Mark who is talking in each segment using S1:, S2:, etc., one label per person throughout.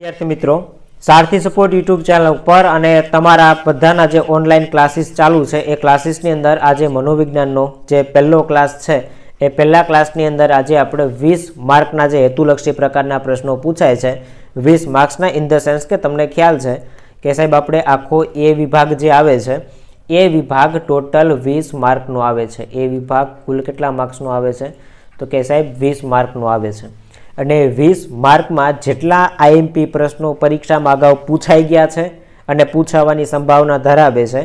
S1: વિદ્યાર્થી મિત્રો, સારથી support YouTube channel પર અને તમારા બધાના જે ઓનલાઈન ક્લાસીસ ચાલુ છે એ ક્લાસીસની અંદર આજે મનોવિજ્ઞાનનો જે પહેલો ક્લાસ છે એ પહેલા ક્લાસની અંદર આજે આપણે 20 માર્કના જે હેતુલક્ષી પ્રકારના પ્રશ્નો પૂછાય છે 20 માર્ક્સના ઇન ધ સેન્સ કે તમને ખ્યાલ છે કે સાહેબ આપણે આખો એ વિભાગ જે આવે છે એ વિભાગ ટોટલ 20 માર્કનો આવે છે। એ વિભાગ કુલ કેટલા માર્ક્સનો આવે છે તો કે સાહેબ 20 માર્કનો આવે છે અને 20 માર્કમાં જેટલા આઈએમપી પ્રશ્નો પરીક્ષામાં અગાઉ પૂછાઈ ગયા છે અને પૂછાવાની સંભાવના ધરાવે છે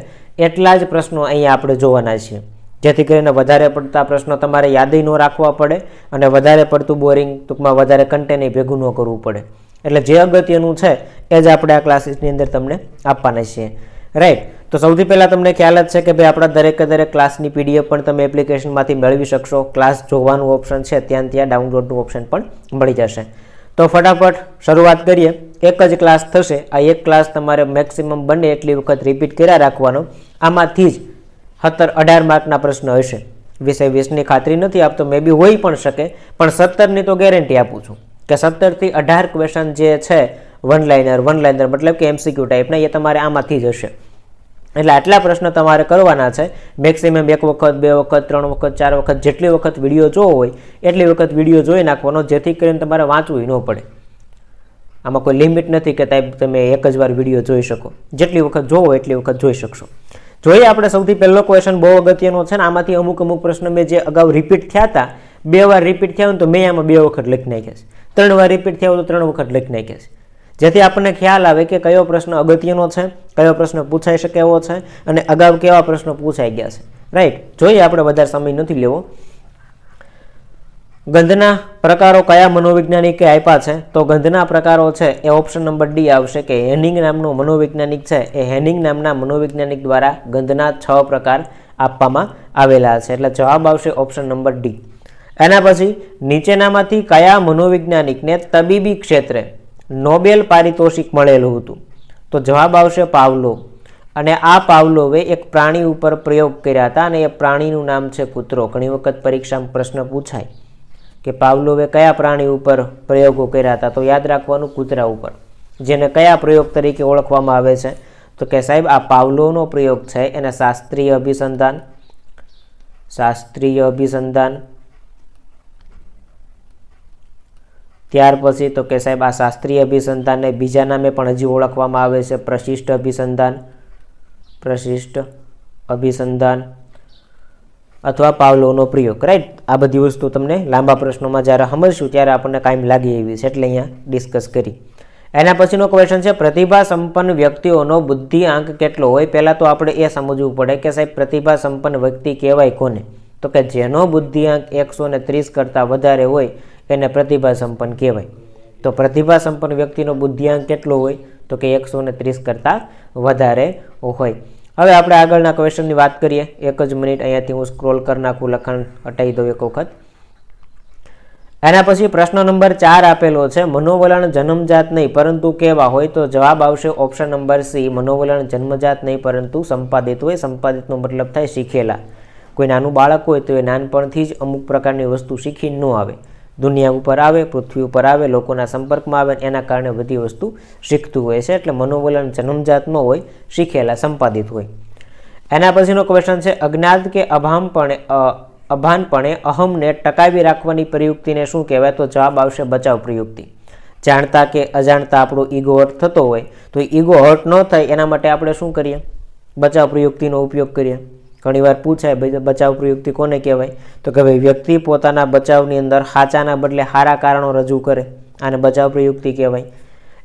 S1: એટલા જ પ્રશ્નો અહીંયા આપણે જોવાના છીએ, જેથી કરીને વધારે પડતા પ્રશ્નો તમારે યાદી ન રાખવા પડે અને વધારે પડતું બોરિંગ ટૂંકમાં વધારે કન્ટેન્ટ ભેગું ન કરવું પડે। એટલે જે અગત્યનું છે એ જ આપણે આ ક્લાસીસની અંદર તમને આપવાના છીએ, રાઈટ। તો સૌથી પહેલાં તમને ખ્યાલ જ છે કે ભાઈ આપણા દરેક ક્લાસની પીડીએફ પણ તમે એપ્લિકેશનમાંથી મેળવી શકશો। ક્લાસ જોવાનું ઓપ્શન છે ત્યાં ડાઉનલોડનું ઓપ્શન પણ મળી જશે। તો ફટાફટ શરૂઆત કરીએ। એક જ ક્લાસ થશે, આ એક ક્લાસ તમારે મેક્સિમમ બને એટલી વખત રિપીટ કર્યા રાખવાનો। આમાંથી જ 17-18 માર્કના પ્રશ્ન હશે। 20-20ની ખાતરી નથી આપતો, મે બી હોઈ પણ શકે, પણ 17ની તો ગેરંટી આપું છું કે 17થી 18 ક્વેશ્ચન જે છે વન લાઇનર મતલબ કે એમસીક્યુ ટાઈપના એ તમારે આમાંથી જ હશે। એટલે આટલા પ્રશ્નો તમારે કરવાના છે। મેક્સિમમ 1 વખત 2 વખત 3 વખત 4 વખત જેટલી વખત વિડીયો જોવો હોય એટલી વખત વિડીયો જોઈ નાખવાનો, જેથી કરીને તમારે વાંચવું ન પડે। આમાં કોઈ લિમિટ નથી કે તમે એક જ વાર વિડીયો જોઈ શકો, જેટલી વખત જોવો એટલી વખત જોઈ શકશો। જોઈએ આપણે સૌથી પહેલો ક્વેશ્ચન બહુ અગત્યનો છે ને, આમાંથી અમુક પ્રશ્ન મેં જે અગાઉ રિપીટ થયા હતા 2 વાર રિપીટ થયા હોય તો મેં આમાં 2 વખત લખી નાખ્યા છે, 3 વાર રિપીટ થયા હોય તો 3 વખત લખી નાખ્યા છે, જેથી આપણને ખ્યાલ આવે કે કયો પ્રશ્ન અગત્યનો છે, કયો પ્રશ્ન પૂછાઈ શકે એવો છે અને અગાઉ કેવા પ્રશ્નો પૂછાઈ ગયા છે, રાઈટ। જોઈએ આપણે વધારે સમય નથી લેવો। ગંધના પ્રકારો કયા મનોવૈજ્ઞાનિકે આપ્યા છે તો ગંધના પ્રકારો છે એ ઓપ્શન નંબર ડી આવશે કે હેનિંગ નામનો મનોવૈજ્ઞાનિક છે એ હેનિંગ નામના મનોવૈજ્ઞાનિક દ્વારા ગંધના 6 પ્રકાર આપવામાં આવેલા છે, એટલે જવાબ આવશે ઓપ્શન નંબર ડી। એના પછી નીચેનામાંથી કયા મનોવૈજ્ઞાનિકને તબીબી ક્ષેત્રે નોબેલ પારિતોષિક મળેલું હતું તો જવાબ આવશે પાવલોવ। અને આ પાવલોવે એક પ્રાણી ઉપર પ્રયોગ કર્યા હતા અને એ પ્રાણીનું નામ છે કૂતરો। ઘણી વખત પરીક્ષામાં પ્રશ્ન પૂછાય કે પાવલોવે કયા પ્રાણી ઉપર પ્રયોગો કર્યા હતા તો યાદ રાખવાનું કૂતરા ઉપર, જેને કયા પ્રયોગ તરીકે ઓળખવામાં આવે છે તો કે સાહેબ આ પાવલોવનો પ્રયોગ છે એને શાસ્ત્રીય અભિસંધાન ત્યાર પછી તો કે સાહેબ આ શાસ્ત્રીય અભિસંધાનને બીજા નામે પણ હજી ઓળખવામાં આવે છે પ્રશિષ્ટ અભિસંધાન અથવા પાવલોવનો પ્રયોગ, રાઈટ। આ બધી વસ્તુ તમને લાંબા પ્રશ્નોમાં જ્યારે સમજશું ત્યારે આપણને કાયમ લાગી એવી છે, એટલે અહીંયા ડિસ્કસ કરી। એના પછીનો ક્વેશ્ચન છે પ્રતિભા સંપન્ન વ્યક્તિઓનો બુદ્ધિઆંક કેટલો હોય। પહેલાં તો આપણે એ સમજવું પડે કે સાહેબ પ્રતિભા સંપન્ન વ્યક્તિ કહેવાય કોને તો કે જેનો બુદ્ધિઆંક 130 કરતાં વધારે હોય એને પ્રતિભા સંપન્ન કહેવાય। તો પ્રતિભા સંપન્ન વ્યક્તિનો બુદ્ધિઆંક કેટલો હોય તો કે 130 કરતાં વધારે હોય। હવે આપણે આગળના ક્વેશ્ચનની વાત કરીએ। એક જ મિનિટ, અહીંયાથી હું સ્ક્રોલ કરી નાખું, લખાણ હટાવી દઉં એક વખત। એના પછી પ્રશ્ન નંબર 4 આપેલો છે મનોવલણ જન્મજાત નહીં પરંતુ કેવા હોય તો જવાબ આવશે ઓપ્શન નંબર સી મનોવલણ જન્મજાત નહીં પરંતુ સંપાદિત હોય। સંપાદિતનો મતલબ થાય શીખેલા। કોઈ નાનું બાળક હોય તો એ નાનપણથી જ અમુક પ્રકારની વસ્તુ શીખી ન આવે, દુનિયા ઉપર આવે, પૃથ્વી ઉપર આવે, લોકોના સંપર્કમાં આવે, એના કારણે બધી વસ્તુ શીખતું હોય છે, એટલે મનોવલણ જન્મજાત ન હોય, શીખેલા સંપાદિત હોય। એના પછીનો ક્વેશ્ચન છે અજ્ઞાત કે અભાનપણે અહમને ટકાવી રાખવાની પ્રયુક્તિને શું કહેવાય તો જવાબ આવશે બચાવ પ્રયુક્તિ। જાણતા કે અજાણતા આપણો ઈગો હર્ટ થતો હોય તો ઈગો હર્ટ ન થાય એના માટે આપણે શું કરીએ, બચાવ પ્રયુક્તિનો ઉપયોગ કરીએ। ઘણીવાર પૂછાય બચાવ પ્રયુક્તિ કોને કહેવાય તો કે ભાઈ વ્યક્તિ પોતાના બચાવની અંદર સાચાના બદલે સારા કારણો રજૂ કરે, આને બચાવ પ્રયુક્તિ કહેવાય।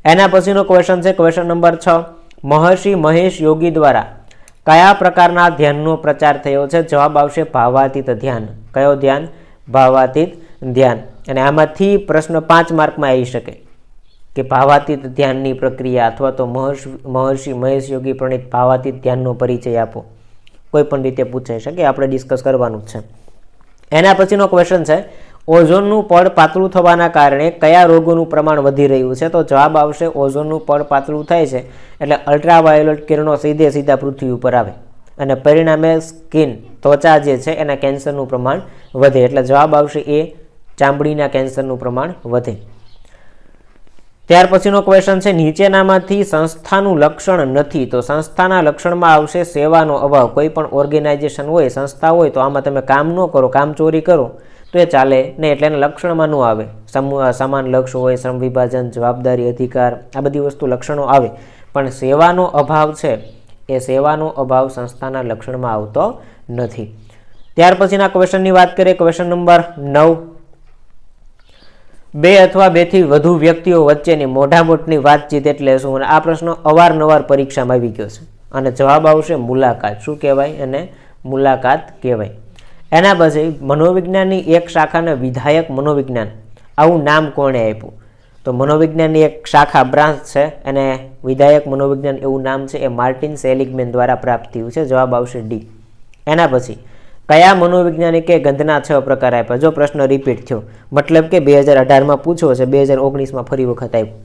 S1: એના પછીનો ક્વેશ્ચન છે ક્વેશ્ચન નંબર 6 મહર્ષિ મહેશ યોગી દ્વારા કયા પ્રકારના ધ્યાનનો પ્રચાર થયો છે જવાબ આવશે ભાવાતીત ધ્યાન। કયો ધ્યાન? ભાવાતીત ધ્યાન। અને આમાંથી પ્રશ્ન 5 માર્કમાં આવી શકે કે ભાવાતીત ધ્યાનની પ્રક્રિયા અથવા તો મહર્ષિ મહેશ યોગી પ્રણીત ભાવાતીત ધ્યાનનો પરિચય આપો, કોઈ પણ રીતે પૂછાઈ શકે, આપણે ડિસ્કસ કરવાનું જ છે। એના પછીનો ક્વેશ્ચન છે ઓઝોનનું પડ પાતળું થવાના કારણે કયા રોગોનું પ્રમાણ વધી રહ્યું છે તો જવાબ આવશે ઓઝોનનું પડ પાતળું થાય છે એટલે અલ્ટ્રાવાયોલેટ કિરણો સીધા પૃથ્વી ઉપર આવે અને પરિણામે સ્કિન ત્વચા જે છે એના કેન્સરનું પ્રમાણ વધે, એટલે જવાબ આવશે એ ચામડીના કેન્સરનું પ્રમાણ વધે। ત્યાર પછીનો ક્વેશ્ચન છે નીચેનામાંથી સંસ્થાનું લક્ષણ નથી, તો સંસ્થાના લક્ષણમાં આવશે સેવાનો અભાવ. કોઈ પણ ઓર્ગેનાઇઝેશન હોય, સંસ્થા હોય, તો આમાં તમે કામ ન કરો, કામ ચોરી કરો તો એ ચાલે નહીં, એટલે એના લક્ષણમાં ન આવે. સમાન લક્ષ્ય હોય, શ્રમ વિભાજન, જવાબદારી, અધિકાર, આ બધી વસ્તુ લક્ષણો આવે, પણ સેવાનો અભાવ છે એ સેવાનો અભાવ સંસ્થાના લક્ષણમાં આવતો નથી. ત્યાર પછીના ક્વેશ્ચનની વાત કરીએ, ક્વેશ્ચન નંબર 9. બે અથવા બેથી વધુ વ્યક્તિઓ વચ્ચેની મોઢામોઢની વાતચીત એટલે શું? અને આ પ્રશ્ન અવારનવાર પરીક્ષામાં આવી ગયો છે અને જવાબ આવશે મુલાકાત. શું કહેવાય? એને મુલાકાત કહેવાય. એના પછી મનોવિજ્ઞાનની એક શાખાને વિધાયક મનોવિજ્ઞાન આવું નામ કોણે આપ્યું? તો મનોવિજ્ઞાનની એક શાખા બ્રાન્ચ છે એને વિધાયક મનોવિજ્ઞાન એવું નામ છે, એ માર્ટિન સેલિગમેન દ્વારા પ્રાપ્ત થયું છે. જવાબ આવશે ડી. એના પછી કયા મનોવૈજ્ઞાનિકે ગંધના 6 પ્રકાર આપ્યા? જો પ્રશ્ન રિપીટ થયો, મતલબ કે 2018માં પૂછ્યો છે, 2019માં ફરી વખત આવ્યો,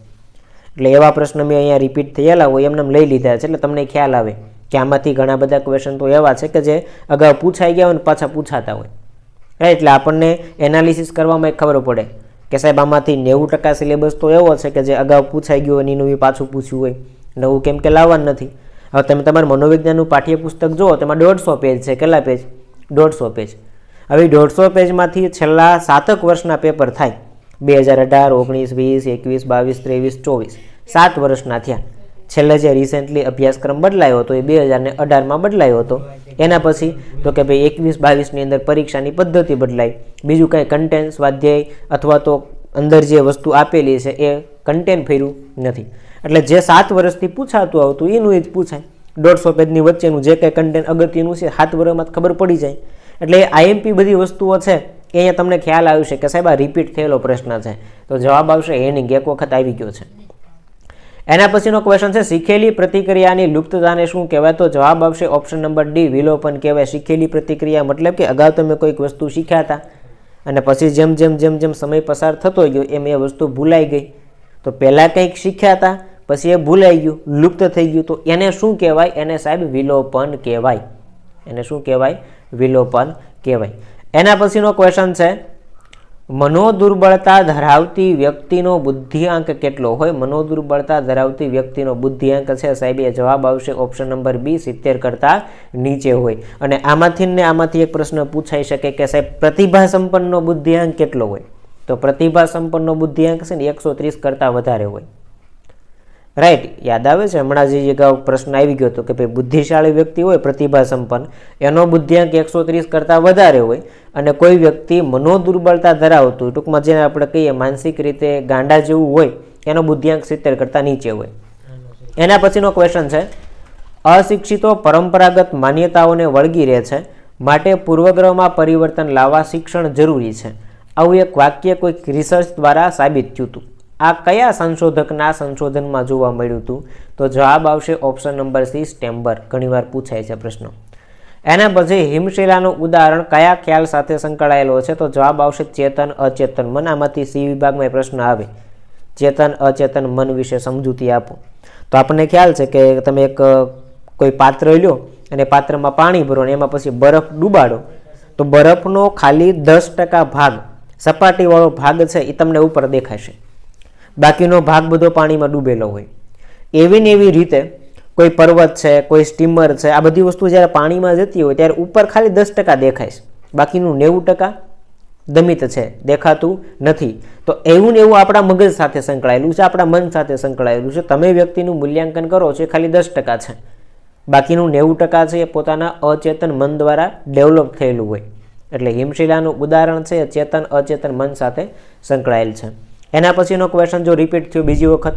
S1: એટલે એવા પ્રશ્ન મેં અહીંયા રિપીટ થયેલા હોય એમને લઈ લીધા છે, એટલે તમને ખ્યાલ આવે કે આમાંથી ઘણા બધા ક્વેશ્ચન તો એવા છે કે જે અગાઉ પૂછાઈ ગયા હોય અને પાછા પૂછાતા હોય. એટલે આપણને એનાલિસિસ કરવામાં ખબર પડે કે સાહેબ આમાંથી 90% સિલેબસ તો એવો છે કે જે અગાઉ પૂછાઈ ગયો અને એનું પાછું પૂછ્યું હોય, નવું કેમ કે લાવવાનું નથી. હવે તમે તમારું મનોવિજ્ઞાનનું પાઠ્યપુસ્તક જુઓ, તેમાં 150 પેજ છે. કેટલા પેજ? 150 પેજ. હવે 150 પેજમાંથી છેલ્લા 7 વર્ષના પેપર થાય, 2018, 19, 20, 21, 22, 23, 24, 7 વર્ષના થયા. છેલ્લે જે રિસેન્ટલી અભ્યાસક્રમ બદલાયો હતો એ 2018માં બદલાયો હતો. એના પછી તો કે ભાઈ 21, 22ની અંદર પરીક્ષાની પદ્ધતિ બદલાઈ, બીજું કાંઈ કન્ટેન્ટ, સ્વાધ્યાય અથવા તો અંદર જે વસ્તુ આપેલી છે એ કન્ટેન્ટ ફેર્યું નથી. એટલે જે 7 વર્ષથી પૂછાતું આવતું એનું એ જ પૂછાય. 150 પેજની વચ્ચેનું જે કંઈ કન્ટેન્ટ અગત્યનું છે 7 વર્ષમાં ખબર પડી જાય. એટલે આઈએમપી બધી વસ્તુઓ છે એ અહીંયા તમને ખ્યાલ આવ્યું છે કે સાહેબ આ રિપીટ થયેલો પ્રશ્ન છે, તો જવાબ આવશે હેનિંગ. એક વખત આવી ગયો છે. એના પછીનો ક્વેશ્ચન છે શીખેલી પ્રતિક્રિયાની લુપ્તતાને શું કહેવાય? તો જવાબ આવશે ઓપ્શન નંબર ડી, વિલોપન કહેવાય. શીખેલી પ્રતિક્રિયા મતલબ કે અગાઉ તમે કોઈક વસ્તુ શીખ્યા હતા અને પછી જેમ જેમ સમય પસાર થતો ગયો એમ એ વસ્તુ ભૂલાઈ ગઈ. તો પહેલાં કંઈક શીખ્યા હતા, પછી એ ભૂલાઈ ગયું, લુપ્ત થઈ ગયું, તો એને શું કહેવાય? એને સાહેબ વિલોપન કહેવાય. એને શું કહેવાય? વિલોપન કહેવાય. એના પછીનો ક્વેશ્ચન છે મનોદુર્બળતા ધરાવતી વ્યક્તિનો બુદ્ધિઆંક કેટલો હોય? મનોદુર્બળતા ધરાવતી વ્યક્તિનો બુદ્ધિઆંક છે સાહેબ, એ જવાબ આવશે ઓપ્શન નંબર બી, 70 કરતાં નીચે હોય. અને આમાંથી એક પ્રશ્ન પૂછાઈ શકે કે સાહેબ પ્રતિભા સંપન્નનો બુદ્ધિઆંક કેટલો હોય? તો પ્રતિભા સંપન્નનો બુદ્ધિઆંક છે ને 130 કરતાં વધારે હોય. રાઈટ, યાદ આવે છે હમણાં જે અગાઉ પ્રશ્ન આવી ગયો હતો કે ભાઈ બુદ્ધિશાળી વ્યક્તિ હોય પ્રતિભા સંપન્ન, એનો બુદ્ધિઆંક 130 કરતાં વધારે હોય. અને કોઈ વ્યક્તિ મનોદુર્બળતા ધરાવતું હોય, ટૂંકમાં જેને આપણે કહીએ માનસિક રીતે ગાંડા જેવું હોય, એનો બુદ્ધિઆંક 70 કરતાં નીચે હોય. એના પછીનો ક્વેશ્ચન છે અશિક્ષિતો પરંપરાગત માન્યતાઓને વળગી રહે છે, માટે પૂર્વગ્રહમાં પરિવર્તન લાવવા શિક્ષણ જરૂરી છે. આવું એક વાક્ય કોઈક રિસર્ચ દ્વારા સાબિત થયું હતું. આ કયા સંશોધકના સંશોધનમાં જોવા મળ્યું હતું? તો જવાબ આવશે ઓપ્શન નંબર સી, સ્ટેમ્બર. ઘણીવાર પૂછાય છે પ્રશ્ન. એના પછી હિમશિલાનું ઉદાહરણ કયા ખ્યાલ સાથે સંકળાયેલો છે? તો જવાબ આવશે ચેતન અચેતન મન. આમાંથી સી વિભાગમાં પ્રશ્ન આવે, ચેતન અચેતન મન વિશે સમજૂતી આપો. તો આપણને ખ્યાલ છે કે તમે કોઈ પાત્ર લ્યો અને પાત્રમાં પાણી ભરો અને એમાં પછી બરફ ડૂબાડો, તો બરફનો ખાલી 10% ભાગ, સપાટીવાળો ભાગ છે એ તમને ઉપર દેખાશે, બાકીનો ભાગ બધો પાણીમાં ડૂબેલો હોય. એવી ને એવી રીતે કોઈ પર્વત છે, કોઈ સ્ટીમર છે, આ બધી વસ્તુ જ્યારે પાણીમાં જતી હોય ત્યારે ઉપર ખાલી 10% દેખાય છે, બાકીનું 90% દમિત છે, દેખાતું નથી. તો એવું ને એવું આપણા મગજ સાથે સંકળાયેલું છે, આપણા મન સાથે સંકળાયેલું છે. તમે વ્યક્તિનું મૂલ્યાંકન કરો છો એ ખાલી 10% છે, બાકીનું 90% છે એ પોતાના અચેતન મન દ્વારા ડેવલપ થયેલું હોય. એટલે હિમશિલાનું ઉદાહરણ છે એ ચેતન અચેતન મન સાથે સંકળાયેલ છે. એના પછીનો ક્વેશ્ચન જો રિપીટ થયો બીજી વખત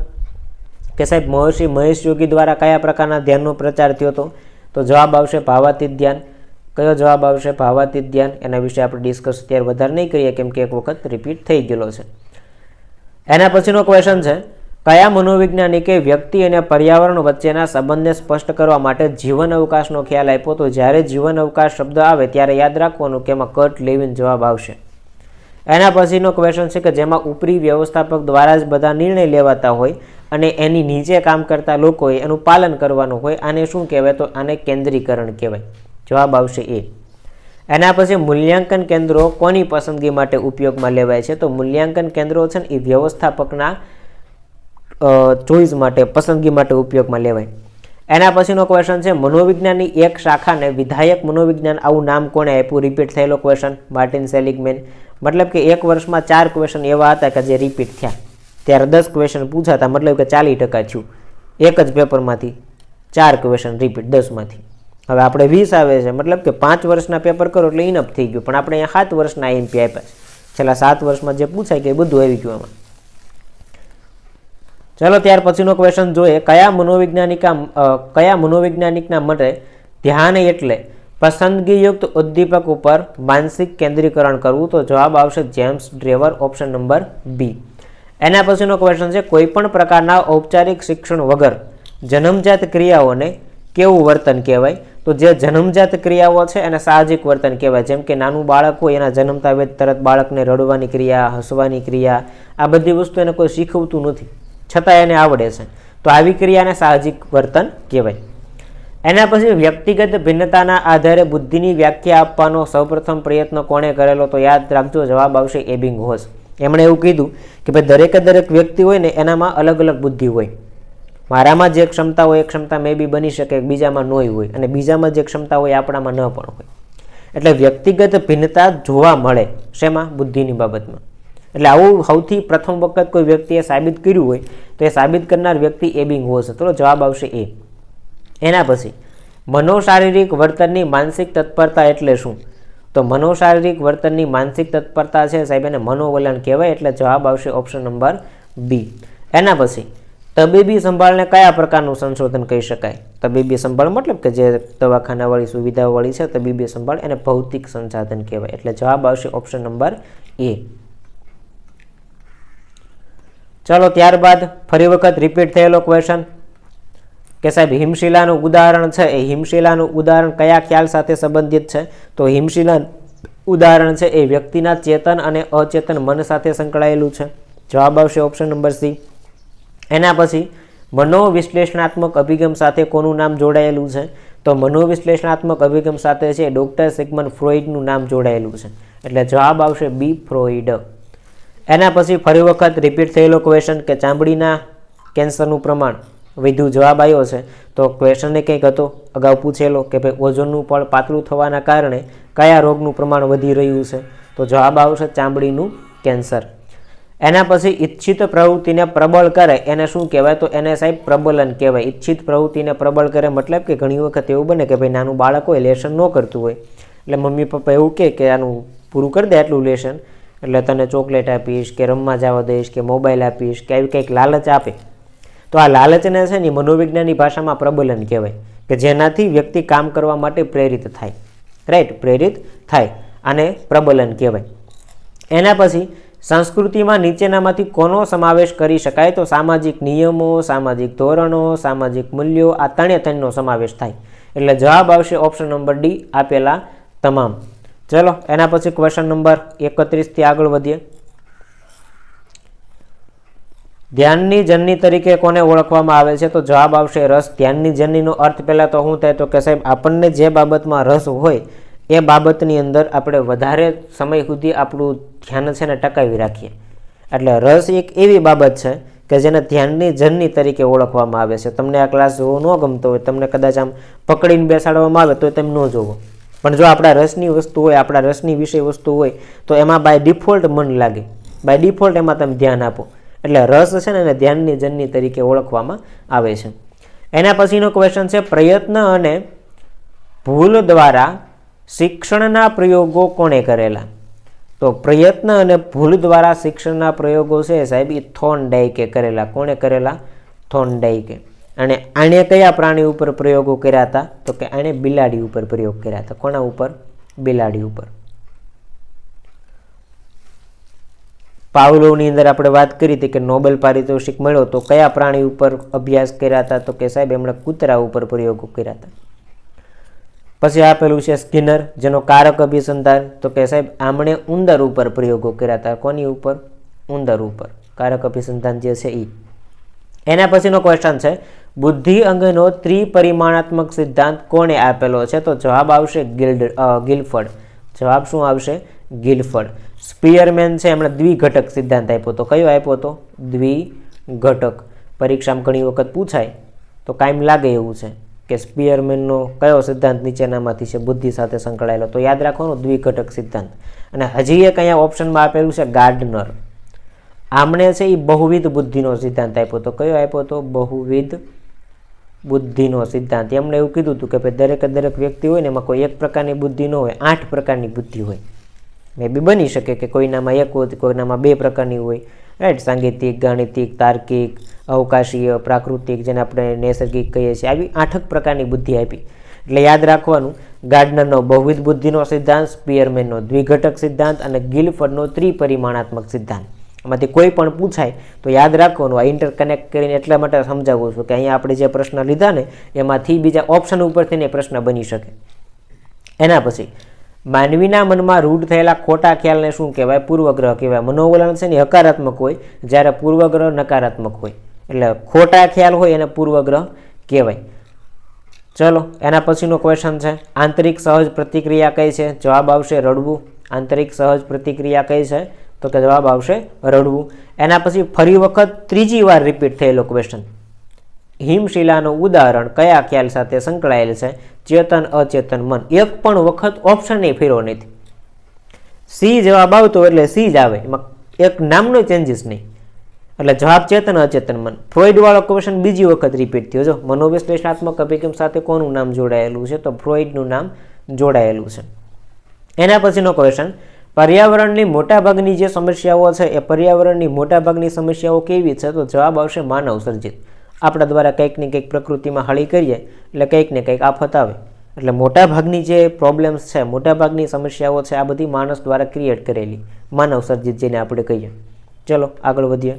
S1: કે સાહેબ મહર્ષિ મહેશ યોગી દ્વારા કયા પ્રકારના ધ્યાનનો પ્રચાર થયો હતો? તો જવાબ આવશે ભાવાતીત ધ્યાન. કયો જવાબ આવશે? ભાવાતીત ધ્યાન. એના વિશે આપણે ડિસ્કસ અત્યારે વધારે નહીં કરીએ કેમ કે એક વખત રિપીટ થઈ ગયેલો છે. એના પછીનો ક્વેશ્ચન છે કયા મનોવૈજ્ઞાનિકે વ્યક્તિ અને પર્યાવરણ વચ્ચેના સંબંધને સ્પષ્ટ કરવા માટે જીવન અવકાશનો ખ્યાલ આપ્યો? તો જ્યારે જીવન અવકાશ શબ્દ આવે ત્યારે યાદ રાખવાનું કે એમાં કટ લેવિન જવાબ આવશે. એના પછીનો ક્વેશ્ચન છે કે જેમાં ઉપરી વ્યવસ્થાપક દ્વારા જ બધા નિર્ણય લેવાતા હોય અને એની નીચે કામ કરતા લોકોએ એનું પાલન કરવાનું હોય, આને શું કહેવાય? તો આને કેન્દ્રીકરણ કહેવાય. જવાબ આવશે એ. એના પછી મૂલ્યાંકન કેન્દ્રો કોની પસંદગી માટે ઉપયોગમાં લેવાય છે? તો મૂલ્યાંકન કેન્દ્રો છે ને એ વ્યવસ્થાપકના ચોઈસ માટે, પસંદગી માટે ઉપયોગમાં લેવાય. એના પછીનો ક્વેશ્ચન છે મનોવિજ્ઞાનની એક શાખાને વિધાયક મનોવિજ્ઞાન આવું નામ કોણે આપ્યું? રિપીટ થયેલો ક્વેશ્ચન, માર્ટિન સેલિગમેન. મતલબ કે એક વર્ષમાં 4 ક્વેશ્ચન એવા હતા કે જે રિપીટ થયા. ત્યારે 10 ક્વેશ્ચન પૂછાતા, મતલબ કે 40% થયું. એક જ પેપરમાંથી 4 ક્વેશ્ચન રિપીટ 10માંથી. હવે આપણે 20 આવે છે, મતલબ કે 5 વર્ષના પેપર કરો એટલે ઇનફ થઈ ગયું. પણ આપણે અહીંયા 7 વર્ષના IMP આપ્યા છે. છેલ્લા 7 વર્ષમાં જે પૂછાય કે એ બધું આવી ગયું એમાં. ચલો ત્યાર પછીનો ક્વેશ્ચન જોઈએ. કયા મનોવૈજ્ઞાનિકના મતે ધ્યાન એટલે પસંદગીયુક્ત ઉદ્દીપક ઉપર માનસિક કેન્દ્રીકરણ કરવું? તો જવાબ આવશે જેમ્સ ડ્રેવર, ઓપ્શન નંબર બી. એના પછીનો ક્વેશ્ચન છે કોઈપણ પ્રકારના ઔપચારિક શિક્ષણ વગર જન્મજાત ક્રિયાઓને કેવું વર્તન કહેવાય? તો જે જન્મજાત ક્રિયાઓ છે એને સાહજિક વર્તન કહેવાય. જેમ કે નાનું બાળક હોય એના જન્મતા વેદ તરત બાળકને રડવાની ક્રિયા, હસવાની ક્રિયા, આ બધી વસ્તુ એને કોઈ શીખવતું નથી, છતાં એને આવડે છે. તો આવી ક્રિયાને સાહજિક વર્તન કહેવાય. એના પછી વ્યક્તિગત ભિન્નતાના આધારે બુદ્ધિની વ્યાખ્યા આપવાનો સૌપ્રથમ પ્રયત્ન કોણે કરેલો? તો યાદ રાખજો જવાબ આવશે એબિંગહોસ. એમણે એવું કીધું કે ભાઈ દરેક વ્યક્તિ હોય ને એનામાં અલગ અલગ બુદ્ધિ હોય. મારામાં જે ક્ષમતા હોય એ ક્ષમતા મે બી બની શકે બીજામાં ન હોય, અને બીજામાં જે ક્ષમતા હોય આપણામાં ન પણ હોય. એટલે વ્યક્તિગત ભિન્નતા જોવા મળે શેમાં? બુદ્ધિની બાબતમાં. એટલે આવું સૌથી પ્રથમ વખત કોઈ વ્યક્તિએ સાબિત કર્યું હોય તો એ સાબિત કરનાર વ્યક્તિ એબિંગહોસ. તો જવાબ આવશે એ. એના પછી મનોશારીરિક વર્તનની માનસિક તત્પરતા એટલે શું? તો મનોશારીરિક વર્તનની માનસિક તત્પરતા છે સાહેબ એને મનોવલણ કહેવાય. એટલે જવાબ આવશે ઓપ્શન નંબર બી. એના પછી તબીબી સંભાળને કયા પ્રકારનું સંશોધન કહી શકાય? તબીબી સંભાળ મતલબ કે જે દવાખાનાવાળી સુવિધાઓવાળી છે તબીબી સંભાળ, એને ભૌતિક સંસાધન કહેવાય. એટલે જવાબ આવશે ઓપ્શન નંબર એ. ચલો ત્યારબાદ ફરી વખત રિપીટ થયેલો ક્વેશ્ચન કે સાહેબ હિમશિલાનું ઉદાહરણ છે એ હિમશિલાનું ઉદાહરણ કયા ખ્યાલ સાથે સંબંધિત છે? તો હિમશિલાનું ઉદાહરણ છે એ વ્યક્તિના ચેતન અને અચેતન મન સાથે સંકળાયેલું છે. જવાબ આવશે ઓપ્શન નંબર સી. એના પછી મનોવિશ્લેષણાત્મક અભિગમ સાથે કોનું નામ જોડાયેલું છે? તો મનોવિશ્લેષણાત્મક અભિગમ સાથે છે ડૉક્ટર સિગમન્ડ ફ્રોઈડનું નામ જોડાયેલું છે. એટલે જવાબ આવશે બી, ફ્રોઈડ. એના પછી ફરી વખત રિપીટ થયેલો ક્વેશ્ચન કે ચામડીના કેન્સરનું પ્રમાણ વધ્યું. જવાબ આવ્યો છે. તો ક્વેશ્ચન કંઈક હતો અગાઉ પૂછેલો કે ભાઈ ઓઝોનનું પડ પાતળું થવાના કારણે કયા રોગનું પ્રમાણ વધી રહ્યું છે? તો જવાબ આવશે ચામડીનું કેન્સર. એના પછી ઈચ્છિત પ્રવૃત્તિને પ્રબળ કરે એને શું કહેવાય? તો એને સાહેબ પ્રબલન કહેવાય. ઈચ્છિત પ્રવૃત્તિને પ્રબળ કરે મતલબ કે ઘણી વખત એવું બને કે ભાઈ નાનું બાળક હોય લેસન ન કરતું હોય એટલે મમ્મી પપ્પા એવું કહે કે આનું પૂરું કરી દે આટલું લેસન એટલે તને ચોકલેટ આપીશ કે રમવા જવા દઈશ કે મોબાઈલ આપીશ કે આવી કંઈક લાલચ આપે. તો આ લાલચને છે ને મનોવિજ્ઞાનની ભાષામાં પ્રબલન કહેવાય કે જેનાથી વ્યક્તિ કામ કરવા માટે પ્રેરિત થાય. રાઈટ, પ્રેરિત થાય આને પ્રબલન કહેવાય. એના પછી સંસ્કૃતિમાં નીચેનામાંથી કોનો સમાવેશ કરી શકાય? તો સામાજિક નિયમો, સામાજિક ધોરણો, સામાજિક મૂલ્યો, આ ત્રણનો સમાવેશ થાય. એટલે જવાબ આવશે ઓપ્શન નંબર ડી, આપેલા તમામ. ચલો એના પછી ક્વેશ્ચન નંબર 31 આગળ વધીએ. ધ્યાનની જનની તરીકે કોને ઓળખવામાં આવે છે? તો જવાબ આવશે રસ. ધ્યાનની જનનીનો અર્થ પહેલાં તો શું થાય? તો કે સાહેબ આપણને જે બાબતમાં રસ હોય એ બાબતની અંદર આપણે વધારે સમય સુધી આપણું ધ્યાન છે ને ટકાવી રાખીએ. એટલે રસ એક એવી બાબત છે કે જેને ધ્યાનની જનની તરીકે ઓળખવામાં આવે છે. તમને આ ક્લાસ જોવો ન ગમતો હોય, તમને કદાચ આમ પકડીને બેસાડવામાં આવે તો તમે ન જોવો, પણ જો આપણા રસની વસ્તુ હોય, આપણા રસની વિષય વસ્તુ હોય તો એમાં બાય ડિફોલ્ટ મન લાગે, બાય ડિફોલ્ટ એમાં તમે ધ્યાન આપો. એટલે રસ છે ને એને ધ્યાનની જનની તરીકે ઓળખવામાં આવે છે. એના પછીનો ક્વેશ્ચન છે પ્રયત્ન અને ભૂલ દ્વારા શિક્ષણના પ્રયોગો કોણે કરેલા? તો પ્રયત્ન અને ભૂલ દ્વારા શિક્ષણના પ્રયોગો છે સાહેબ એ થોર્નડાઈકે કરેલા. કોણે કરેલા? થોર્નડાઈકે. અને આણે કયા પ્રાણી ઉપર પ્રયોગો કર્યા હતા? તો કે આણે બિલાડી ઉપર પ્રયોગ કર્યા હતા. કોના ઉપર? બિલાડી ઉપર. પાવલોવની અંદર આપણે વાત કરી હતી કે નોબેલ પારિતોષિક મળ્યો તો કયા પ્રાણી ઉપર અભ્યાસ કર્યા હતા? તો કે સાહેબ એમણે કૂતરા ઉપર પ્રયોગો કર્યા હતા. પછી આપેલું છે સ્કિનર, જેનો કારક અભિસંધાન, તો કે સાહેબ આમણે ઉંદર ઉપર પ્રયોગો કર્યા હતા. કોની ઉપર? ઉંદર ઉપર. કારક અભિસંધાન જે છે એ. એના પછીનો ક્વેશ્ચન છે બુદ્ધિ અંગનો ત્રિપરિમાણાત્મક સિદ્ધાંત કોણે આપેલો છે? તો જવાબ આવશે ગિલફર્ડ. જવાબ શું આવશે? ગિલફર્ડ. સ્પીયરમેન છે એમણે દ્વિઘટક સિદ્ધાંત આપ્યો હતો. કયો આપ્યો હતો? દ્વિઘટક. પરીક્ષામાં ઘણી વખત પૂછાય તો કાયમ લાગે એવું છે કે સ્પીયરમેનનો કયો સિદ્ધાંત નીચેનામાંથી છે બુદ્ધિ સાથે સંકળાયેલો? તો યાદ રાખવાનું દ્વિઘટક સિદ્ધાંત. અને હજી એક અહીંયા ઓપ્શનમાં આપેલું છે ગાર્ડનર. આમણે છે એ બહુવિધ બુદ્ધિનો સિદ્ધાંત આપ્યો. તો કયો આપ્યો? તો બહુવિધ બુદ્ધિનો સિદ્ધાંત. એમણે એવું કીધું હતું કે ભાઈ દરેક વ્યક્તિ હોય ને એમાં કોઈ એક પ્રકારની બુદ્ધિ ન હોય, 8 પ્રકારની બુદ્ધિ હોય. મે બી બની શકે કે કોઈનામાં એક હોય, કોઈનામાં 2 પ્રકારની હોય, રાઈટ? સાંગીતિક, ગાણિતિક, તાર્કિક, અવકાશીય, પ્રાકૃતિક, જેને આપણે નૈસર્ગિક કહીએ છીએ. આવી 8 પ્રકારની બુદ્ધિ આપી. એટલે યાદ રાખવાનું, ગાર્ડનરનો બહુવિધ બુદ્ધિનો સિદ્ધાંત, સ્પીયરમેનનો દ્વિઘટક સિદ્ધાંત અને ગિલફર્ડનો ત્રિપરિમાણાત્મક સિદ્ધાંત. આમાંથી કોઈ પણ પૂછાય તો યાદ રાખવાનું. આ ઇન્ટરકનેક્ટ કરીને એટલા માટે સમજાવું છું કે અહીંયા આપણે જે પ્રશ્ન લીધા ને એમાંથી બીજા ઓપ્શન ઉપરથી પ્રશ્ન બની શકે. એના પછી માનવીના મનમાં રૂઢ થયેલા ખોટા ખ્યાલને શું કહેવાય? પૂર્વગ્રહ કહેવાય. મનોવલણ છે ને હકારાત્મક હોય, જ્યારે પૂર્વગ્રહ નકારાત્મક હોય. એટલે ખોટા ખ્યાલ હોય એને પૂર્વગ્રહ કહેવાય. ચલો, એના પછીનો ક્વેશ્ચન છે, આંતરિક સહજ પ્રતિક્રિયા કઈ છે? જવાબ આવશે રડવું. આંતરિક સહજ પ્રતિક્રિયા કઈ છે? તો કે જવાબ આવશે રડવું. એના પછી ફરી વખત ત્રીજી વાર રિપીટ થયેલો ક્વેશ્ચન, હિમશિલાનું ઉદાહરણ કયા ખ્યાલ સાથે સંકળાયેલ છે? ચેતન અચેતન મન. એક પણ વખત ઓપ્શન એ ફેરો નથી. સી જવાબ આવતો એટલે સી જ આવે, એમાં એક નામનો ચેન્જીસ નહીં. એટલે જવાબ ચેતન અચેતન મન. ફ્રોઈડ વાળો ક્વેશ્ચન બીજી વખત રિપીટ થયો. જો મનોવિશ્લેષણાત્મક અભિગમ સાથે કોનું નામ જોડાયેલું છે? તો ફ્રોઈડનું નામ જોડાયેલું છે. એના પછીનો ક્વેશ્ચન, પર્યાવરણની મોટાભાગની જે સમસ્યાઓ છે એ પર્યાવરણની મોટાભાગની સમસ્યાઓ કેવી છે? તો જવાબ આવશે માનવ સર્જિત. આપણા દ્વારા કંઈક ને કંઈક પ્રકૃતિમાં હળી કરીએ એટલે કંઈક ને કંઈક આફત આવે. એટલે મોટાભાગની જે પ્રોબ્લેમ્સ છે, મોટાભાગની સમસ્યાઓ છે, આ બધી માણસ દ્વારા ક્રિએટ કરેલી, માનવ સર્જિત જેને આપણે કહીએ. ચલો આગળ વધીએ.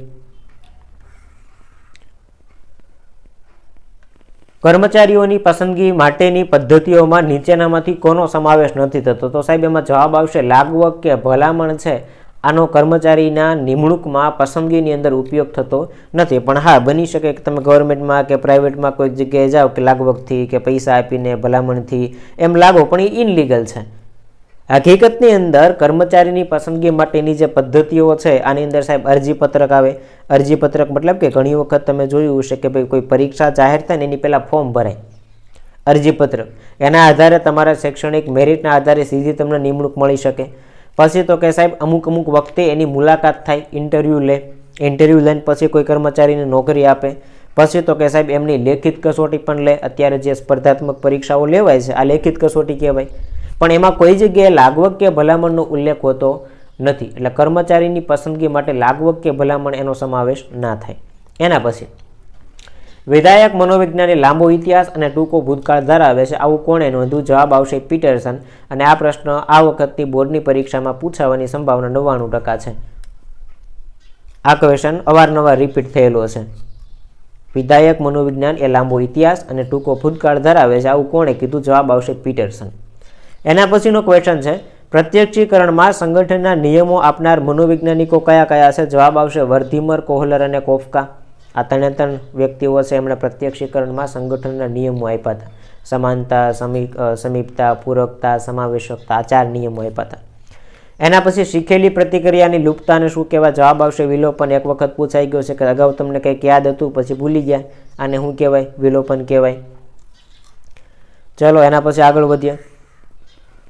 S1: કર્મચારીઓની પસંદગી માટેની પદ્ધતિઓમાં નીચેનામાંથી કોનો સમાવેશ નથી થતો? તો સાહેબ એમાં જવાબ આવશે લાગવગ કે ભલામણ છે. આનો કર્મચારીના નિમણૂકમાં પસંદગીની અંદર ઉપયોગ થતો નથી. પણ હા, બની શકે કે તમે ગવર્મેન્ટમાં કે પ્રાઇવેટમાં કોઈક જગ્યાએ જાઓ કે લાગવગથી કે પૈસા આપીને ભલામણથી એમ લાગો, પણ એ ઇનલીગલ છે. હકીકતની અંદર કર્મચારીની પસંદગી માટેની જે પદ્ધતિઓ છે આની અંદર સાહેબ અરજીપત્રક આવે. અરજીપત્રક મતલબ કે ઘણી વખત તમે જોયું હશે કે ભાઈ કોઈ પરીક્ષા જાહેર થાય ને એની પહેલાં ફોર્મ ભરાય, અરજીપત્રક. એના આધારે તમારા શૈક્ષણિક મેરિટના આધારે સીધી તમને નિમણૂક મળી શકે. પછી તો કે સાહેબ અમુક વખતે એની મુલાકાત થાય, ઇન્ટરવ્યૂ લે, ઇન્ટરવ્યૂ લઈને પછી કોઈ કર્મચારીને નોકરી આપે. પછી તો કે સાહેબ એમની લેખિત કસોટી પણ લે. અત્યારે જે સ્પર્ધાત્મક પરીક્ષાઓ લેવાય છે આ લેખિત કસોટી કહેવાય. પણ એમાં કોઈ જગ્યાએ લાગવગ કે ભલામણનો ઉલ્લેખ હોતો નથી. એટલે કર્મચારીની પસંદગી માટે લાગવગ કે ભલામણ એનો સમાવેશ ના થાય. એના પછી વિધાયક મનોવિજ્ઞાનની લાંબો ઇતિહાસ અને ટૂંકો ભૂતકાળ ધરાવે છે, આવું કોણે નોંધ્યું? જવાબ આવશે પીટરસન. અને આ પ્રશ્ન આ વખતની બોર્ડની પરીક્ષામાં પૂછાવાની સંભાવના 99% છે. આ ક્વેશ્ચન અવારનવાર રિપીટ થયેલો છે. વિધાયક મનોવિજ્ઞાન એ લાંબો ઇતિહાસ અને ટૂંકો ભૂતકાળ ધરાવે છે, આવું કોણે કીધું? જવાબ આવશે પીટરસન. એના પછીનો ક્વેશ્ચન છે, પ્રત્યક્ષીકરણમાં સંગઠનના નિયમો આપનાર મનોવૈજ્ઞાનિકો કયા કયા છે? જવાબ આવશે વર્ધીમર, કોહલર અને કોફકા. આ ત્રણ વ્યક્તિઓ છે એમણે પ્રત્યક્ષીકરણમાં સંગઠનના નિયમો આપ્યા હતા. સમાનતા, સમીપતા, પૂરકતા, સમાવેશકતા, આ 4 નિયમો આપ્યા હતા. એના પછી શીખેલી પ્રતિક્રિયાની લુપ્તતાને શું કહેવાય? જવાબ આવશે વિલોપન. એક વખત પૂછાઈ ગયો છે કે અગાઉ તમને કંઈક યાદ હતું પછી ભૂલી ગયા, આને શું કહેવાય? વિલોપન કહેવાય. ચલો એના પછી આગળ વધીએ.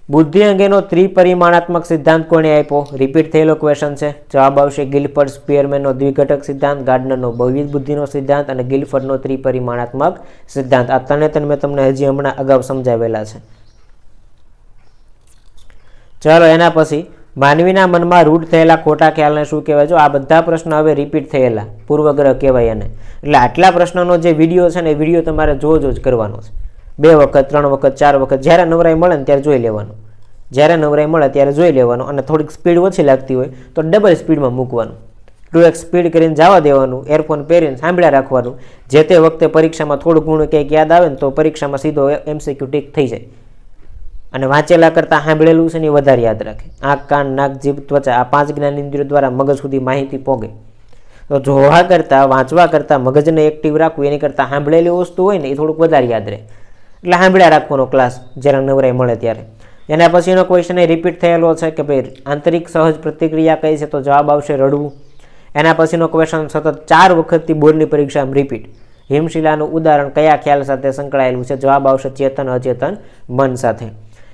S1: બુદ્ધિ અંગેનો ત્રિપરિમાણાત્મક સિદ્ધાંત કોણે આપ્યો? રિપીટ થયેલો ક્વેશ્ચન છે. જવાબ આવશે ગિલફર્ડ. સ્પીયરમેનનો દ્વિઘટક સિદ્ધાંત, ગાર્ડનરનો બહુવિધ બુદ્ધિનો સિદ્ધાંત અને ગિલફર્ડનો ત્રિપરિમાણાત્મક સિદ્ધાંત. આ ત્રણે મેં તમને હજી હમણાં અગાઉ સમજાવેલા છે. ચાલો એના પછી માનવીના મનમાં રૂઢ થયેલા ખોટા ખ્યાલને શું કહેવાય? જો આ બધા પ્રશ્ન હવે રિપીટ થયેલા, પૂર્વગ્રહ કહેવાય એને. એટલે આટલા પ્રશ્નનો જે વિડીયો છે ને એ વિડીયો તમારે જોજો જ કરવાનો છે. 2 વખત 3 વખત 4 વખત જ્યારે નવરાઈ મળે ને ત્યારે જોઈ લેવાનું. જ્યારે નવરાઈ મળે ત્યારે જોઈ લેવાનું. અને થોડીક સ્પીડ ઓછી લાગતી હોય તો ડબલ સ્પીડમાં મૂકવાનું. 2x સ્પીડ કરીને જવા દેવાનું, એરફોન પહેરીને સાંભળ્યા રાખવાનું. જે તે વખતે પરીક્ષામાં થોડું ઘણું કંઈક યાદ આવે ને તો પરીક્ષામાં સીધો MCQ ટીક થઈ જાય. અને વાંચેલા કરતાં સાંભળેલું છે ને એ વધારે યાદ રાખે. આંખ, કાન, નાક, જીભ, ત્વચા આ 5 જ્ઞાનેન્દ્રિયો દ્વારા મગજ સુધી માહિતી પહોંચે. તો જોવા કરતાં, વાંચવા કરતાં મગજને એક્ટિવ રાખવું એની કરતાં સાંભળેલી વસ્તુ હોય ને એ થોડુંક વધારે યાદ રહે. એટલે સાંભળ્યા રાખવાનો ક્લાસ જ્યારે નવરાઈ મળે ત્યારે. એના પછીનો ક્વેશ્ચન એ રિપીટ થયેલો છે કે ભાઈ આંતરિક સહજ પ્રતિક્રિયા કઈ છે? તો જવાબ આવશે રડવું. એના પછીનો ક્વેશ્ચન સતત 4 વખતથી બોર્ડની પરીક્ષામાં રિપીટ. હિમશિલાનું ઉદાહરણ કયા ખ્યાલ સાથે સંકળાયેલું છે? જવાબ આવશે ચેતન અચેતન મન સાથે.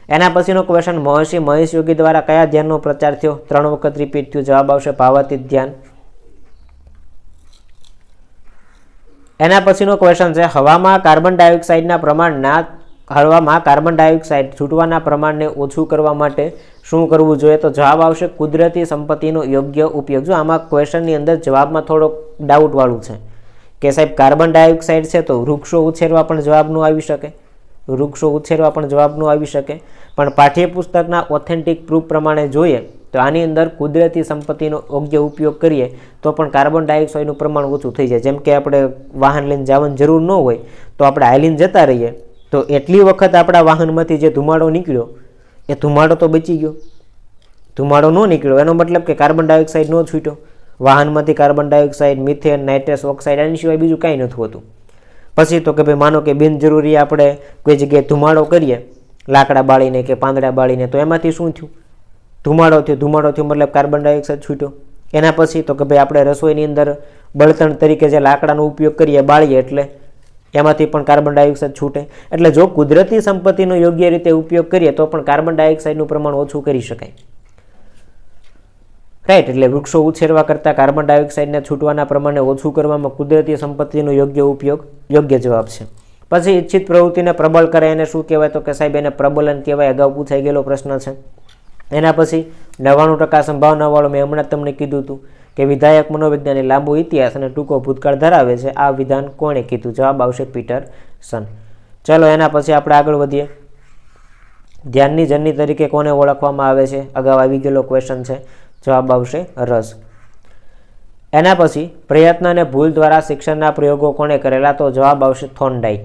S1: એના પછીનો ક્વેશ્ચન મહર્ષિ મહેશ યોગી દ્વારા કયા ધ્યાનનો પ્રચાર થયો? 3 વખત રિપીટ થયું. જવાબ આવશે ભાવાતીત ધ્યાન. એના પછીનો ક્વેશ્ચન છે હવામાં કાર્બન ડાયોક્સાઇડ છૂટવાના પ્રમાણને ઓછું કરવા માટે શું કરવું જોઈએ? તો જવાબ આવશે કુદરતી સંપત્તિનો યોગ્ય ઉપયોગ. જો આમાં ક્વેશ્ચનની અંદર જવાબમાં થોડોક ડાઉટ વાળું છે કે સાહેબ કાર્બન ડાયોક્સાઇડ છે તો વૃક્ષો ઉછેરવા પણ જવાબ ન આવી શકે, પણ પાઠ્યપુસ્તકના ઓથેન્ટિક પ્રૂફ પ્રમાણે જોઈએ તો આની અંદર કુદરતી સંપત્તિનો યોગ્ય ઉપયોગ કરીએ તો પણ કાર્બન ડાયોક્સાઇડનું પ્રમાણ ઓછું થઈ જાય. જેમ કે આપણે વાહન લઈને જવાની જરૂર ન હોય તો આપણે હાલીને જતા રહીએ તો એટલી વખત આપણા વાહનમાંથી જે ધુમાડો નીકળ્યો એ ધુમાડો તો બચી ગયો, ધુમાડો ન નીકળ્યો એનો મતલબ કે કાર્બન ડાયોક્સાઇડ ન છૂટ્યો. વાહનમાંથી carbon dioxide, methane, nitrous oxide આની સિવાય બીજું કાંઈ નથી હોતું. પછી તો કે ભાઈ માનો કે બિનજરૂરી આપણે કોઈ જગ્યાએ ધુમાડો કરીએ લાકડા બાળીને કે પાંદડા બાળીને તો એમાંથી શું થયું? ધુમાડો થયો મતલબ કાર્બન ડાયોક્સાઇડ છૂટ્યો. એના પછી તો કે ભાઈ આપણે રસોઈની અંદર બળતણ તરીકે જે લાકડાનો ઉપયોગ કરીએ બાળીએ એટલે એમાંથી પણ કાર્બન ડાયોક્સાઇડ છૂટે. એટલે જો કુદરતી સંપત્તિનો યોગ્ય રીતે ઉપયોગ કરીએ તો પણ કાર્બન ડાયોક્સાઇડનું પ્રમાણ ઓછું કરી શકાય. રાઈટ. એટલે વૃક્ષો ઉછેરવા કરતાં કાર્બન ડાયોક્સાઇડને છૂટવાના પ્રમાણને ઓછું કરવામાં કુદરતી સંપત્તિનો યોગ્ય ઉપયોગ યોગ્ય જવાબ છે. પછી ઈચ્છિત પ્રવૃત્તિને પ્રબળ કરે એને શું કહેવાય? તો કે સાહેબ એને પ્રબલન કહેવાય. અગાઉ પૂછાઈ ગયેલો પ્રશ્ન છે. એના પછી 99% સંભાવનાવાળો મેં હમણાં તમને કીધું હતું કે વિધાયક મનોવિજ્ઞાનની લાંબો ઇતિહાસ અને ટૂંકો ભૂતકાળ ધરાવે છે. આ વિધાન કોણે કીધું? જવાબ આવશે પીટરસન. ચલો એના પછી આપણે આગળ વધીએ. ધ્યાનની જનની તરીકે કોને ઓળખવામાં આવે છે? અગાઉ આવી ગયેલો ક્વેશ્ચન છે. જવાબ આવશે રસ. એના પછી પ્રયત્ન અને ભૂલ દ્વારા શિક્ષણના પ્રયોગો કોણે કરેલા? તો જવાબ આવશે થોર્નડાઇક.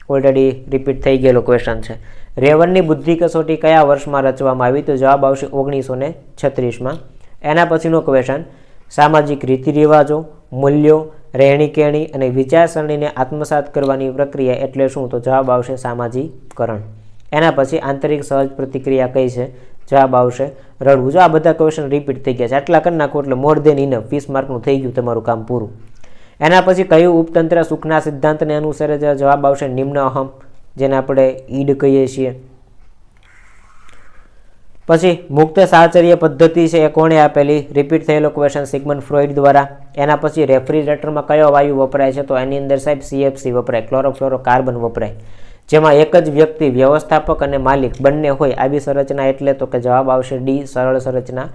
S1: ઓલરેડી રિપીટ થઈ ગયેલો ક્વેશ્ચન છે. રેવનની બુદ્ધિ કસોટી કયા વર્ષમાં રચવામાં આવી? તો જવાબ આવશે 1936માં. એના પછીનો ક્વેશ્ચન સામાજિક રીતિ રિવાજો, મૂલ્યો, રહેણીકેણી અને વિચારસરણીને આત્મસાત કરવાની પ્રક્રિયા એટલે શું? તો જવાબ આવશે સામાજિકરણ. એના પછી આંતરિક સહજ પ્રતિક્રિયા કઈ છે? જવાબ આવશે રડવું. જો આ બધા ક્વેશ્ચન રિપીટ થઈ ગયા છે આટલા કરી નાખો એટલે મોર દેન ઇનફ 20 માર્કનું થઈ ગયું તમારું કામ પૂરું. એના પછી કયું ઉપતંત્ર સુખના સિદ્ધાંતને અનુસરે છે? જવાબ આવશે નિમ્ન અહમ, જેને આપણે ઈડ કહીએ છીએ. પછી મુક્ત સાહચર્ય પદ્ધતિ છે એ કોણે આપેલી? રિપીટ થયેલો ક્વેશ્ચન સિગમન્ડ ફ્રોઇડ દ્વારા. એના પછી રેફ્રિજરેટરમાં કયો વાયુ વપરાય છે? તો એની અંદર સાહેબ CFC વપરાય, ક્લોરોફ્લોરોકાર્બન વપરાય. જેમાં એક જ વ્યક્તિ વ્યવસ્થાપક અને માલિક બંને હોય આવી સંરચના એટલે તો કે જવાબ આવશે ડી સરળ સંરચના.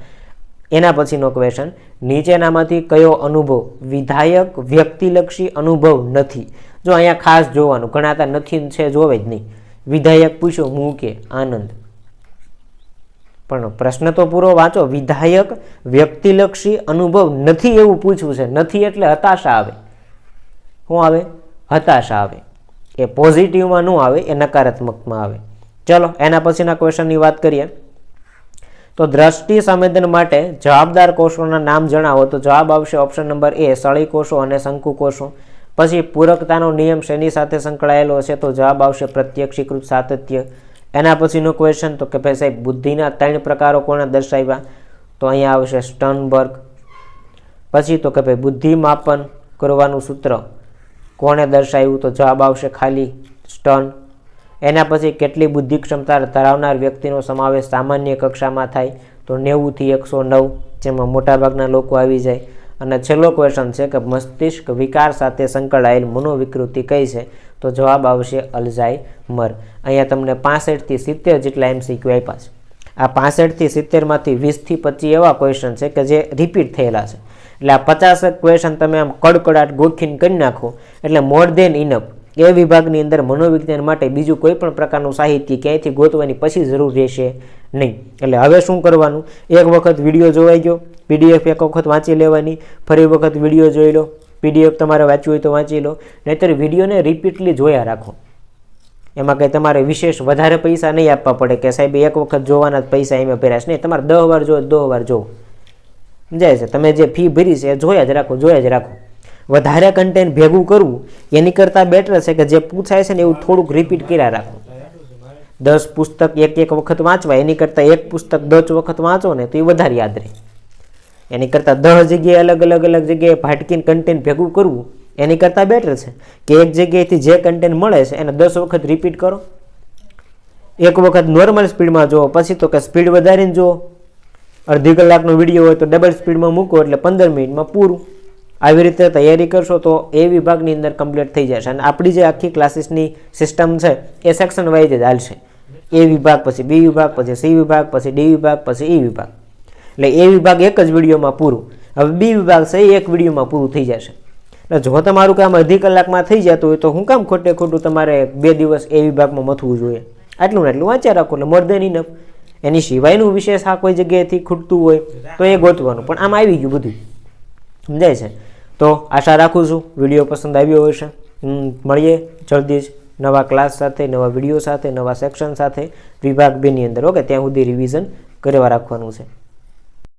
S1: એના પછીનો ક્વેશ્ચન નીચેનામાંથી કયો અનુભવ વિધાયક વ્યક્તિલક્ષી અનુભવ નથી? જો અહીંયા ખાસ જોવાનું, ઘણા હતા નથી છે જોવે જ નહીં. વિધાયક પૂછ્યો હું કે આનંદ, પણ પ્રશ્ન તો પૂરો વાંચો. વિધાયક વ્યક્તિલક્ષી અનુભવ નથી એવું પૂછવું છે. નથી એટલે હતાશા આવે. શું આવે? હતાશા આવે. એ પોઝિટિવમાં ન આવે, એ નકારાત્મકમાં આવે. ચલો એના પછીના ક્વેશ્ચનની વાત કરીએ તો દ્રષ્ટિ સંવેદન માટે જવાબદાર કોષોના નામ જણાવો. તો જવાબ આવશે ઓપ્શન નંબર એ સળી કોષો અને શંકુ કોષો. પછી પૂરકતાનો નિયમ શેની સાથે સંકળાયેલો છે? તો જવાબ આવશે પ્રત્યક્ષીકૃત સાતત્ય. એના પછીનો ક્વેશ્ચન તો કે ભાઈ સાહેબ બુદ્ધિના 3 પ્રકારો કોણે દર્શાવ્યા? તો અહીંયા આવશે સ્ટર્નબર્ગ. પછી તો કે ભાઈ બુદ્ધિ માપન કરવાનું સૂત્ર કોણે દર્શાવ્યું? તો જવાબ આવશે ખાલી સ્ટર્ન. એના પછી કેટલી બુદ્ધિ ક્ષમતા ધરાવનાર વ્યક્તિનો સમાવેશ સામાન્ય કક્ષામાં થાય? તો 90 થી 109, જેમાં મોટાભાગના લોકો આવી જાય. અને છેલ્લો ક્વેશ્ચન છે કે મસ્તિષ્ક વિકાર સાથે સંકળાયેલ મનોવિકૃતિ કઈ છે? તો જવાબ આવશે અલ્ઝાઇમર. અહીંયા તમને 65 થી 70 જેટલા MCQ આપ્યા છે. આ 65 થી 70માંથી 20 થી 25 એવા ક્વેશ્ચન છે કે જે રિપીટ થયેલા છે. એટલે આ 50 ક્વેશ્ચન તમે આમ કડકડાટ ગોખીને કરી નાખો એટલે મોર દેન ઇનફ. એ વિભાગની અંદર મનોવિજ્ઞાન માટે બીજું કોઈ પણ પ્રકારનું સાહિત્ય ક્યાંયથી ગોતવાની પછી જરૂર રહેશે નહીં. એટલે હવે શું કરવાનું? એક વખત વિડીયો જોવાઈ ગયો, PDF એક વખત વાંચી લેવાની, ફરી વખત વિડીયો જોઈ લો, PDF તમારે વાંચવું હોય તો વાંચી લો, નહીંતર વિડીયોને રિપીટલી જોયા રાખો. એમાં કંઈ તમારે વિશેષ વધારે પૈસા નહીં આપવા પડે કે સાહેબ એક વખત જોવાના જ પૈસા એમાં ભર્યા છે. નહીં, તમારે 10 વાર જો 10 વાર જોવો સમજાય છે. તમે જે ફી ભરી છે એ જોયા જ રાખો. વધારે કન્ટેન્ટ ભેગું કરવું એની કરતાં બેટર છે કે જે પૂછાય છે ને એવું થોડુંક રિપીટ કર્યા રાખો. 10 પુસ્તક એક વખત વાંચવા એની કરતાં એક પુસ્તક 10 વખત વાંચો ને તો એ વધારે યાદ રહે. એની કરતાં 10 જગ્યાએ અલગ જગ્યાએ ભાટકીને કન્ટેન્ટ ભેગું કરવું એની કરતાં બેટર છે કે એક જગ્યાએથી જે કન્ટેન્ટ મળે છે એને 10 વખત રિપીટ કરો. એક વખત નોર્મલ સ્પીડમાં જુઓ, પછી તો કે સ્પીડ વધારીને જુઓ. અડધી કલાકનો વિડીયો હોય તો ડબલ સ્પીડમાં મૂકો એટલે 15 મિનિટમાં પૂરું. આવી રીતે તૈયારી કરશો તો એ વિભાગની અંદર કમ્પ્લીટ થઈ જશે. અને આપણી જે આખી ક્લાસીસની સિસ્ટમ છે એ સેક્શન વાઇઝ જ હાલશે. એ વિભાગ, પછી બી વિભાગ, પછી સી વિભાગ, પછી ડી વિભાગ, પછી ઈ વિભાગ. એટલે એ વિભાગ એક જ વિડીયોમાં પૂરું. હવે બી વિભાગ છે એ એક વિડીયોમાં પૂરું થઈ જશે. એટલે જો તમારું કામ અડધી કલાકમાં થઈ જતું હોય તો હું કામ ખોટું તમારે 2 દિવસ એ વિભાગમાં મથવું જોઈએ? આટલું ને એટલું વાંચ્યા રાખો એટલે મોર દેન ઇનફ. એની સિવાયનું વિશેષ આ કોઈ જગ્યાએથી ખૂટતું હોય તો એ ગોતવાનું. પણ આમ આવી ગયું બધું, સમજાય છે? તો આશા રાખું છું વિડીયો પસંદ આવ્યો હશે. મળીએ જલ્દી જ નવા ક્લાસ સાથે, નવા વિડીયો સાથે, નવા સેક્શન સાથે વિભાગ 2 ની અંદર. ઓકે, ત્યાં સુધી રિવિઝન કરવા રાખવાનું છે.